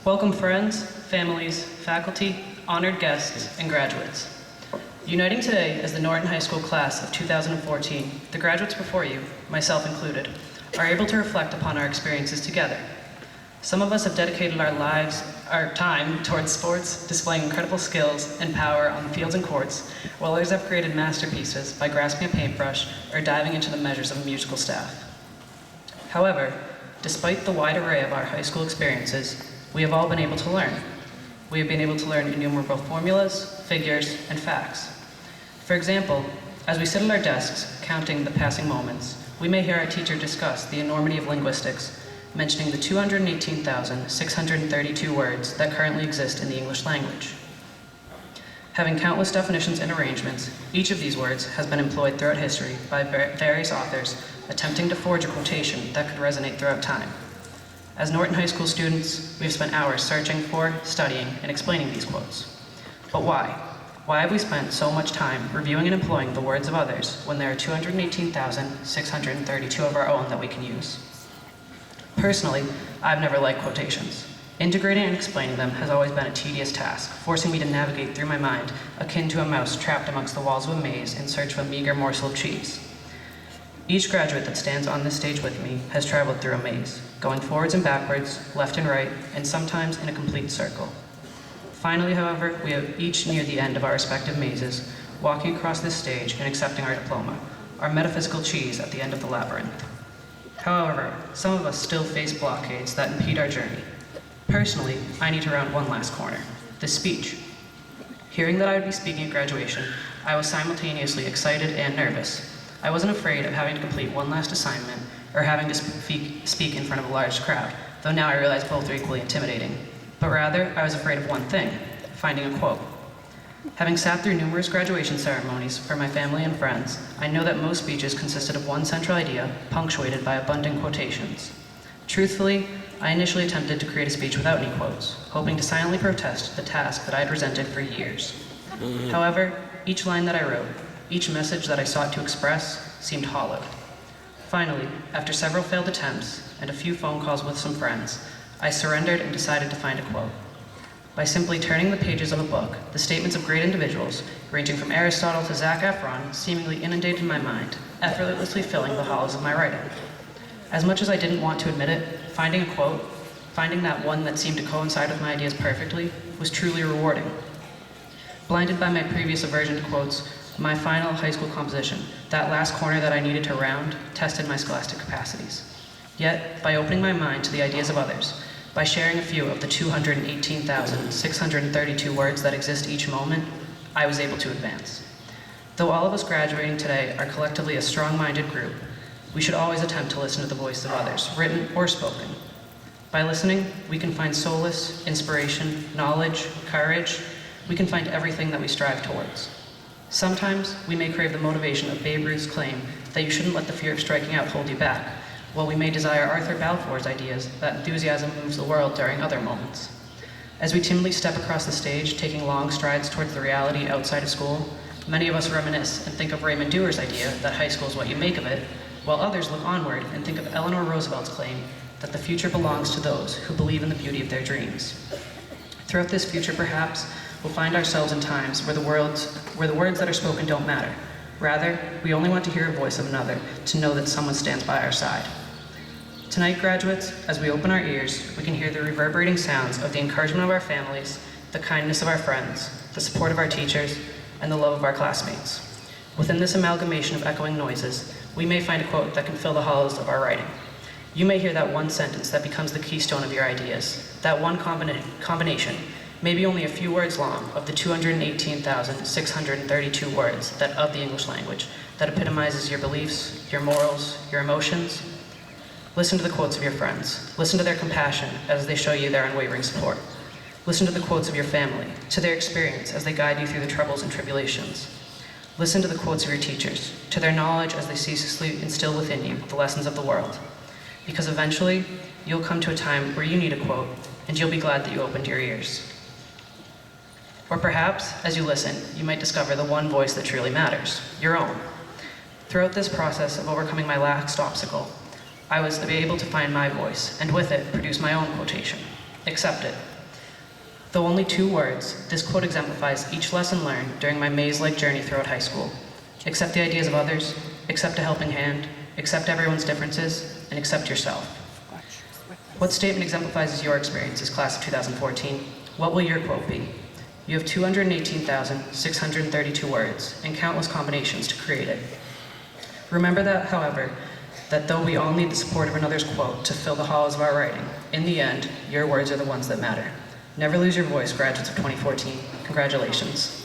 Welcome friends, families, faculty, honored guests, and graduates. Uniting today as the Norton High School Class of 2014, the graduates before you, myself included, are able to reflect upon our experiences together. Some of us have dedicated our time towards sports, displaying incredible skills and power on the fields and courts, while others have created masterpieces by grasping a paintbrush or diving into the measures of a musical staff. However, despite the wide array of our high school experiences, we have all been able to learn. We have been able to learn innumerable formulas, figures, and facts. For example, as we sit at our desks, counting the passing moments, we may hear our teacher discuss the enormity of linguistics, mentioning the 218,632 words that currently exist in the English language. Having countless definitions and arrangements, each of these words has been employed throughout history by various authors attempting to forge a quotation that could resonate throughout time. As Norton High School students, we have spent hours searching for, studying, and explaining these quotes. But why? Why have we spent so much time reviewing and employing the words of others when there are 218,632 of our own that we can use? Personally, I've never liked quotations. Integrating and explaining them has always been a tedious task, forcing me to navigate through my mind akin to a mouse trapped amongst the walls of a maze in search of a meager morsel of cheese. Each graduate that stands on this stage with me has traveled through a maze, going forwards and backwards, left and right, and sometimes in a complete circle. Finally, however, we have each neared the end of our respective mazes, walking across this stage and accepting our diploma, our metaphysical cheese at the end of the labyrinth. However, some of us still face blockades that impede our journey. Personally, I need to round one last corner, the speech. Hearing that I would be speaking at graduation, I was simultaneously excited and nervous. I wasn't afraid of having to complete one last assignment or having to speak in front of a large crowd, though now I realize both are equally intimidating. But rather, I was afraid of one thing, finding a quote. Having sat through numerous graduation ceremonies for my family and friends, I know that most speeches consisted of one central idea, punctuated by abundant quotations. Truthfully, I initially attempted to create a speech without any quotes, hoping to silently protest the task that I had resented for years. However, each line that I wrote, each message that I sought to express, seemed hollow. Finally, after several failed attempts and a few phone calls with some friends, I surrendered and decided to find a quote. By simply turning the pages of a book, the statements of great individuals, ranging from Aristotle to Zac Efron, seemingly inundated my mind, effortlessly filling the hollows of my writing. As much as I didn't want to admit it, finding a quote, finding that one that seemed to coincide with my ideas perfectly, was truly rewarding. Blinded by my previous aversion to quotes, my final high school composition, that last corner that I needed to round, tested my scholastic capacities. Yet, by opening my mind to the ideas of others, by sharing a few of the 218,632 words that exist each moment, I was able to advance. Though all of us graduating today are collectively a strong-minded group, we should always attempt to listen to the voices of others, written or spoken. By listening, we can find solace, inspiration, knowledge, courage. We can find everything that we strive towards. Sometimes we may crave the motivation of Babe Ruth's claim that you shouldn't let the fear of striking out hold you back, while we may desire Arthur Balfour's ideas that enthusiasm moves the world during other moments. As we timidly step across the stage, taking long strides towards the reality outside of school, many of us reminisce and think of Raymond Dewar's idea that high school is what you make of it, while others look onward and think of Eleanor Roosevelt's claim that the future belongs to those who believe in the beauty of their dreams. Throughout this future, perhaps, we'll find ourselves in times where the words that are spoken don't matter. Rather, we only want to hear a voice of another, to know that someone stands by our side. Tonight, graduates, as we open our ears, we can hear the reverberating sounds of the encouragement of our families, the kindness of our friends, the support of our teachers, and the love of our classmates. Within this amalgamation of echoing noises, we may find a quote that can fill the hollows of our writing. You may hear that one sentence that becomes the keystone of your ideas, that one combination, maybe only a few words long, of the 218,632 words that of the English language, that epitomizes your beliefs, your morals, your emotions. Listen to the quotes of your friends. Listen to their compassion as they show you their unwavering support. Listen to the quotes of your family, to their experience as they guide you through the troubles and tribulations. Listen to the quotes of your teachers, to their knowledge as they ceaselessly instill within you the lessons of the world. Because eventually, you'll come to a time where you need a quote, and you'll be glad that you opened your ears. Or perhaps, as you listen, you might discover the one voice that truly matters, your own. Throughout this process of overcoming my last obstacle, I was able to find my voice, and with it, produce my own quotation. Accept it. Though only 2 words, this quote exemplifies each lesson learned during my maze-like journey throughout high school. Accept the ideas of others, accept a helping hand, accept everyone's differences, and accept yourself. What statement exemplifies your experience as class of 2014? What will your quote be? You have 218,632 words and countless combinations to create it. Remember that, however, that though we all need the support of another's quote to fill the hollows of our writing, in the end, your words are the ones that matter. Never lose your voice, graduates of 2014. Congratulations.